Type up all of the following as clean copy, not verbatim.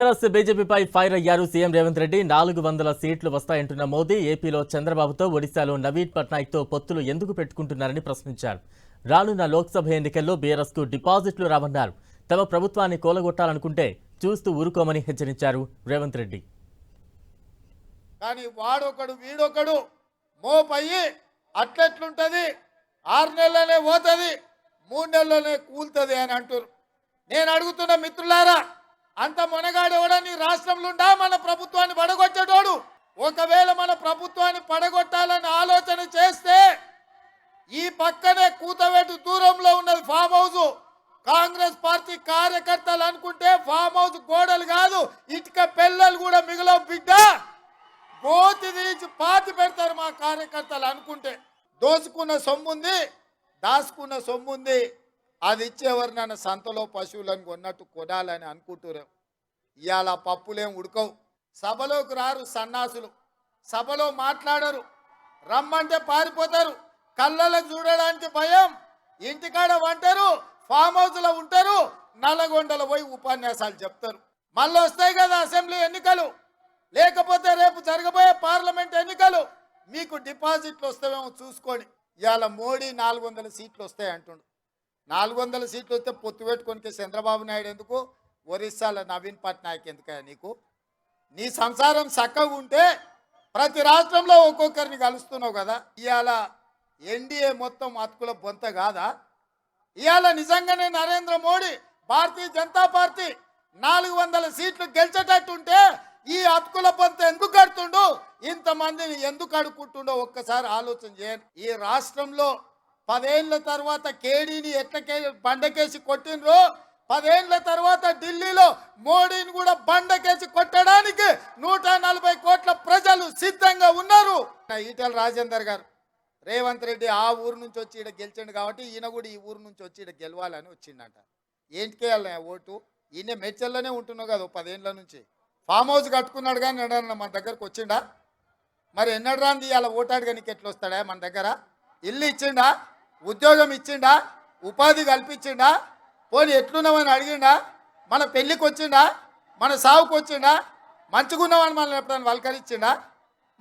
బీజేపీపై fire అయ్యారు CM Revanth Reddy. 400 సీట్లు వస్తాయంటున్న మోదీ ఏపీలో చంద్రబాబుతో, ఒడిశాలో నవీన్ పట్నాయక్తో పొత్తులు ఎందుకు పెట్టుకుంటున్నారని ప్రశ్నించారు. రానున్న లోక్సభ ఎన్నికల్లో బీఆర్ఎస్కు డిపాజిట్లు రావన్నారు. తమ ప్రభుత్వాన్ని కూలగొట్టాలనుకుంటే చూస్తూ ఊరుకోమని హెచ్చరించారు రేవంత్ రెడ్డి. కానీ వాడొకడు వీడొకడు మోపయ్యి అట్లెట్లుంటది, 6 నెలలనే పోతుంది, 3 నెలలనే కూలుతుంది అని అంటారు. నేను అడుగుతున్న మిత్రులారా, అంత మొనగాడెవడా నీ రాష్ట్రంలో ఉండా మన ప్రభుత్వాన్ని పడగొచ్చేటోడు? ఒకవేళ మన ప్రభుత్వాన్ని పడగొట్టాలని ఆలోచన చేస్తే ఈ పక్కనే కూతవేటు దూరంలో ఉన్నది ఫామ్ హౌస్. కాంగ్రెస్ పార్టీ కార్యకర్తలు అనుకుంటే ఫామ్ హౌస్ గోడలు కాదు, ఇటుక పెళ్ళలు కూడా మిగిలవు బిడ్డ. గోతి తీసి పాతి పెడతారు మా కార్యకర్తలు అనుకుంటే. దోసుకున్న సొమ్ముంది, దాచుకున్న సొమ్ముంది, అది ఇచ్చేవారు నన్ను సంతలో పశువులను కొన్నట్టు కొనాలని అనుకుంటున్నారు. ఇవాళ పప్పులేం ఉడకవు, సభలోకి రారు సన్నాసులు, సభలో మాట్లాడరు, రమ్మంటే పారిపోతారు, కళ్ళలకు చూడడానికి భయం, ఇంటికాడ వంటారు, ఫామ్ హౌస్లో ఉంటారు, నల్లగొండలో పోయి ఉపన్యాసాలు చెప్తారు. మళ్ళీ వస్తాయి కదా అసెంబ్లీ ఎన్నికలు, లేకపోతే రేపు జరగబోయే పార్లమెంట్ ఎన్నికలు, మీకు డిపాజిట్లు వస్తావేమో చూసుకోండి. ఇవాళ మోడీ 400 సీట్లు వస్తాయి అంటుండు. 400 సీట్లు వస్తే పొత్తు పెట్టుకొని చంద్రబాబు నాయుడు ఎందుకు, ఒరిస్సాలో నవీన్ పట్నాయక్ ఎందుకయ్యా నీకు? నీ సంసారం చక్కగా ఉంటే ప్రతి రాష్ట్రంలో ఒక్కొక్కరిని కలుస్తున్నావు కదా. ఇవాళ ఎన్డీఏ మొత్తం అతుకుల బొంత కాదా? ఇవాళ నిజంగానే నరేంద్ర మోడీ భారతీయ జనతా పార్టీ 400 సీట్లు గెలిచేటట్టుంటే ఈ అతుకుల బొంత ఎందుకు కడుతుండో, ఇంతమందిని ఎందుకు అడుక్కుంటుండో ఒక్కసారి ఆలోచన చేయండి. ఈ రాష్ట్రంలో 10 ఏళ్ల తర్వాత కేడీని ఎట్లకే బండకేసి కొట్టినరో, 10 ఏళ్ల తర్వాత ఢిల్లీలో మోడీని కూడా బండకేసి కొట్టడానికి 140 కోట్ల ప్రజలు సిద్ధంగా ఉన్నారు. ఈటెల రాజేందర్ గారు, రేవంత్ రెడ్డి ఆ ఊరు నుంచి వచ్చి ఇక్కడ గెలిచిండు కాబట్టి ఈయన కూడా ఈ ఊరు నుంచి వచ్చి ఇక్కడ గెలవాలని వచ్చిండంట. ఏంటికేయాలి ఓటు? ఈయన మెచ్చల్లోనే ఉంటున్నావు కదా 10 ఏళ్ళ నుంచి. ఫామ్ హౌస్ కట్టుకున్నాడు కానీ ఎన్నడన్నా మన దగ్గరకు వచ్చిండా? మరి ఎన్నడు రాంది ఇవాళ ఓటాడుగా నీకు ఎట్లా వస్తాడా? మన దగ్గర ఇల్లు ఇచ్చిండా, ఉద్యోగం ఇచ్చిండా, ఉపాధి కల్పించిండా, పోనీ ఎట్లున్నామని అడిగిండా, మన పెళ్ళికి వచ్చిండా, మన సావుకు వచ్చిండా, మంచిగున్నామని మనల్ని ఎప్పుడైనా వల్కరించిండా?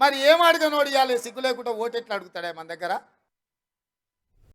మరి ఏం అడిగినోడు ఇవ్వాలి సిగ్గు లేకుండా ఓటు ఎట్లా అడుగుతాడా మన దగ్గర?